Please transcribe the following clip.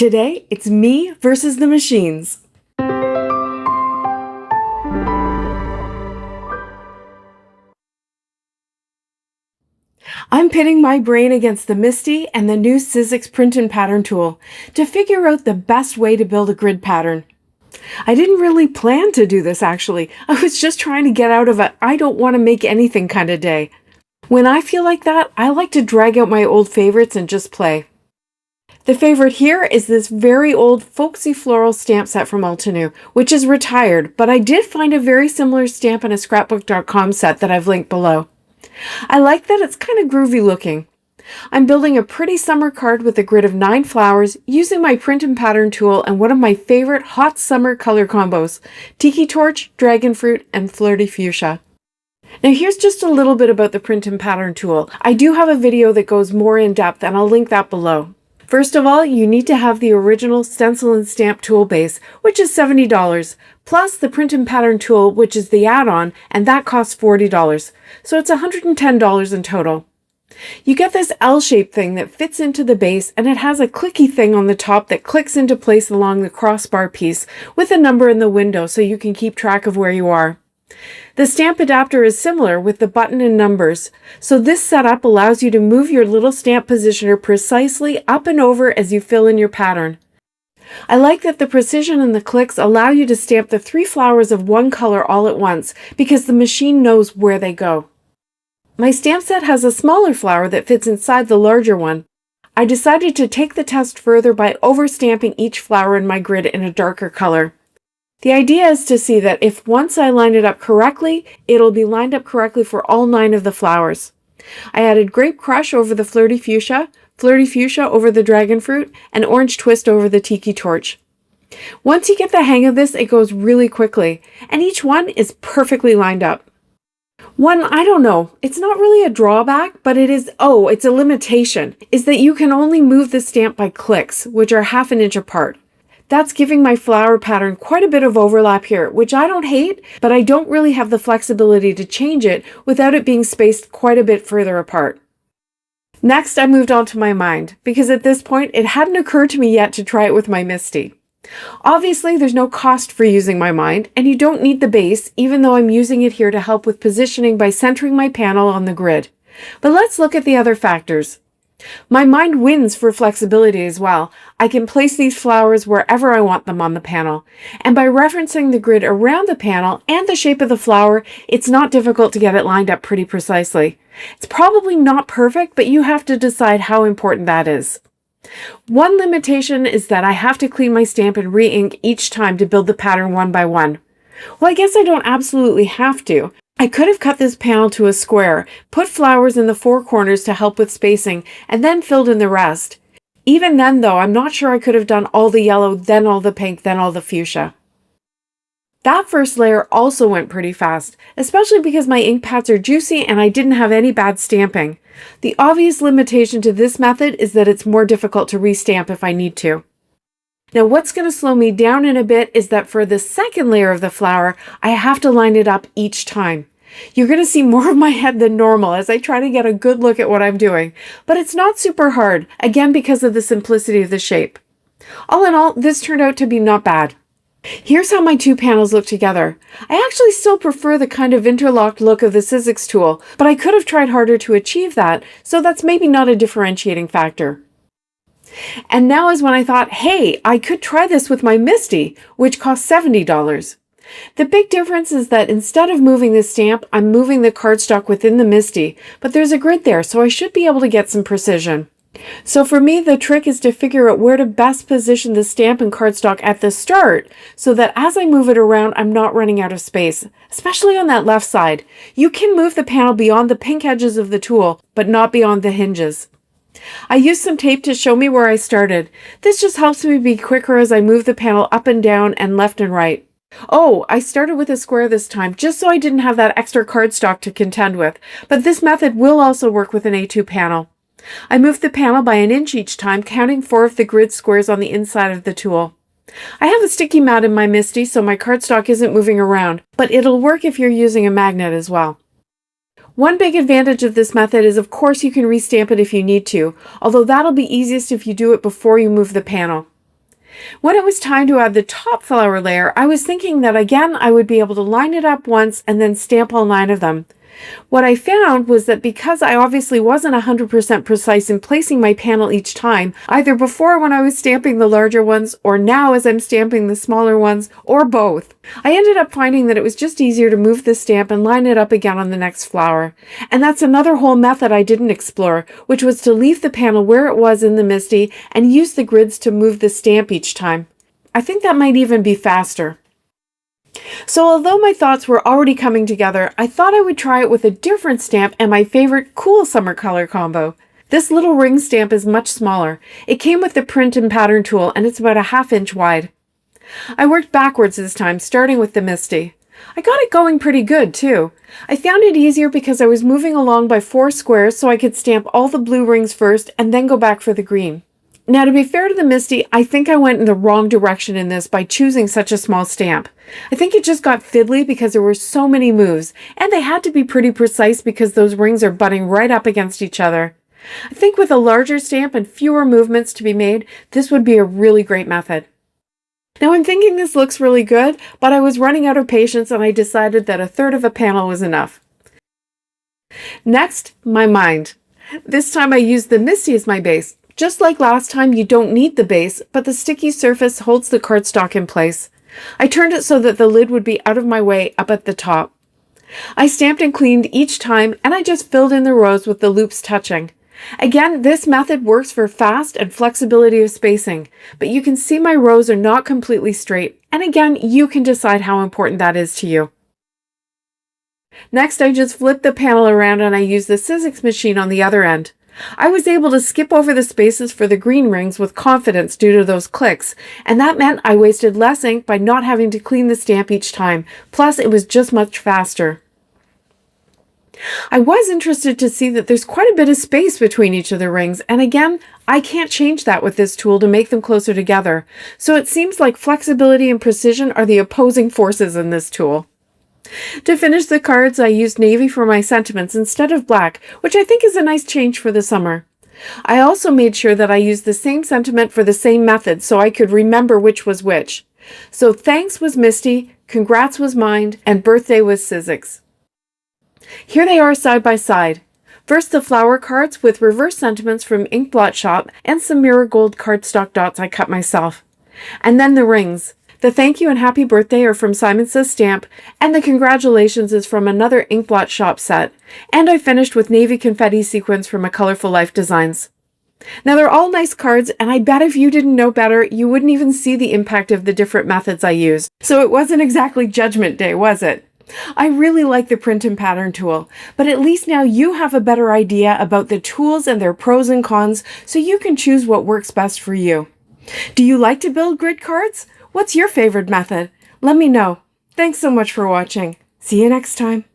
Today, it's me versus the machines. I'm pitting my brain against the Misti and the new Sizzix print and pattern tool to figure out the best way to build a grid pattern. I didn't really plan to do this actually. I was just trying to get out of a I don't want to make anything kind of day. When I feel like that, I like to drag out my old favorites and just play. The favorite here is this very old folksy floral stamp set from Altenew, which is retired, but I did find a very similar stamp in a scrapbook.com set that I've linked below. I like that it's kind of groovy looking. I'm building a pretty summer card with a grid of 9 flowers using my print and pattern tool and one of my favorite hot summer color combos, Tiki Torch, Dragon Fruit, and Flirty Fuchsia. Now here's just a little bit about the print and pattern tool. I do have a video that goes more in depth and I'll link that below. First of all, you need to have the original stencil and stamp tool base, which is $70, plus the print and pattern tool, which is the add-on, and that costs $40. So it's $110 in total. You get this L-shaped thing that fits into the base, and it has a clicky thing on the top that clicks into place along the crossbar piece with a number in the window so you can keep track of where you are. The stamp adapter is similar with the button and numbers, so this setup allows you to move your little stamp positioner precisely up and over as you fill in your pattern. I like that the precision and the clicks allow you to stamp the 3 flowers of one color all at once because the machine knows where they go. My stamp set has a smaller flower that fits inside the larger one. I decided to take the test further by overstamping each flower in my grid in a darker color. The idea is to see that if once I line it up correctly, it'll be lined up correctly for all 9 of the flowers. I added Grape Crush over the Flirty Fuchsia over the Dragon Fruit, and Orange Twist over the Tiki Torch. Once you get the hang of this, it goes really quickly, and each one is perfectly lined up. One, I don't know, it's not really a drawback, but it's a limitation, is that you can only move the stamp by clicks, which are ½ inch apart. That's giving my flower pattern quite a bit of overlap here, which I don't hate, but I don't really have the flexibility to change it without it being spaced quite a bit further apart. Next, I moved on to my mind, because at this point, it hadn't occurred to me yet to try it with my Misti. Obviously, there's no cost for using my mind, and you don't need the base, even though I'm using it here to help with positioning by centering my panel on the grid. But let's look at the other factors. My mind wins for flexibility as well. I can place these flowers wherever I want them on the panel. And by referencing the grid around the panel and the shape of the flower, it's not difficult to get it lined up pretty precisely. It's probably not perfect, but you have to decide how important that is. One limitation is that I have to clean my stamp and re-ink each time to build the pattern one by one. Well, I guess I don't absolutely have to. I could have cut this panel to a square, put flowers in the 4 corners to help with spacing, and then filled in the rest. Even then, though, I'm not sure I could have done all the yellow, then all the pink, then all the fuchsia. That first layer also went pretty fast, especially because my ink pads are juicy and I didn't have any bad stamping. The obvious limitation to this method is that it's more difficult to restamp if I need to. Now what's going to slow me down in a bit is that for the second layer of the flower, I have to line it up each time. You're going to see more of my head than normal as I try to get a good look at what I'm doing, but it's not super hard, again because of the simplicity of the shape. All in all, this turned out to be not bad. Here's how my 2 panels look together. I actually still prefer the kind of interlocked look of the Sizzix tool, but I could have tried harder to achieve that, so that's maybe not a differentiating factor. And now is when I thought, hey, I could try this with my Misti, which costs $70. The big difference is that instead of moving the stamp, I'm moving the cardstock within the Misti, but there's a grid there, so I should be able to get some precision. So for me, the trick is to figure out where to best position the stamp and cardstock at the start, so that as I move it around, I'm not running out of space, especially on that left side. You can move the panel beyond the pink edges of the tool, but not beyond the hinges. I used some tape to show me where I started. This just helps me be quicker as I move the panel up and down and left and right. Oh, I started with a square this time, just so I didn't have that extra cardstock to contend with, but this method will also work with an A2 panel. I moved the panel by 1 inch each time, counting 4 of the grid squares on the inside of the tool. I have a sticky mat in my Misti, so my cardstock isn't moving around, but it'll work if you're using a magnet as well. One big advantage of this method is, of course, you can restamp it if you need to, although that'll be easiest if you do it before you move the panel. When it was time to add the top flower layer, I was thinking that again I would be able to line it up once and then stamp all 9 of them. What I found was that because I obviously wasn't 100% precise in placing my panel each time, either before when I was stamping the larger ones or now as I'm stamping the smaller ones, or both, I ended up finding that it was just easier to move the stamp and line it up again on the next flower. And that's another whole method I didn't explore, which was to leave the panel where it was in the Misti and use the grids to move the stamp each time. I think that might even be faster. So although my thoughts were already coming together, I thought I would try it with a different stamp and my favorite cool summer color combo. This little ring stamp is much smaller. It came with the print and pattern tool and it's about a 1/2 inch wide. I worked backwards this time, starting with the Misti. I got it going pretty good too. I found it easier because I was moving along by 4 squares so I could stamp all the blue rings first and then go back for the green. Now, to be fair to the Misti, I think I went in the wrong direction in this by choosing such a small stamp. I think it just got fiddly because there were so many moves, and they had to be pretty precise because those rings are butting right up against each other. I think with a larger stamp and fewer movements to be made, this would be a really great method. Now, I'm thinking this looks really good, but I was running out of patience and I decided that 1/3 of a panel was enough. Next, my mind. This time I used the Misti as my base. Just like last time, you don't need the base, but the sticky surface holds the cardstock in place. I turned it so that the lid would be out of my way up at the top. I stamped and cleaned each time, and I just filled in the rows with the loops touching. Again, this method works for fast and flexibility of spacing, but you can see my rows are not completely straight, and again, you can decide how important that is to you. Next, I just flipped the panel around and I used the Sizzix machine on the other end. I was able to skip over the spaces for the green rings with confidence due to those clicks, and that meant I wasted less ink by not having to clean the stamp each time, plus it was just much faster. I was interested to see that there's quite a bit of space between each of the rings, and again, I can't change that with this tool to make them closer together, so it seems like flexibility and precision are the opposing forces in this tool. To finish the cards, I used navy for my sentiments instead of black, which I think is a nice change for the summer. I also made sure that I used the same sentiment for the same method so I could remember which was which. So thanks was Misti, congrats was mine, and birthday was Sizzix. Here they are side by side. First the flower cards with reverse sentiments from Ink Blot Shop and some mirror gold cardstock dots I cut myself. And then the rings. The thank you and happy birthday are from Simon Says Stamp, and the congratulations is from another Ink Blot Shop set. And I finished with navy confetti sequins from a Colorful Life Designs. Now they're all nice cards, and I bet if you didn't know better, you wouldn't even see the impact of the different methods I used. So it wasn't exactly Judgment Day, was it? I really like the print and pattern tool, but at least now you have a better idea about the tools and their pros and cons, so you can choose what works best for you. Do you like to build grid cards? What's your favorite method? Let me know. Thanks so much for watching. See you next time.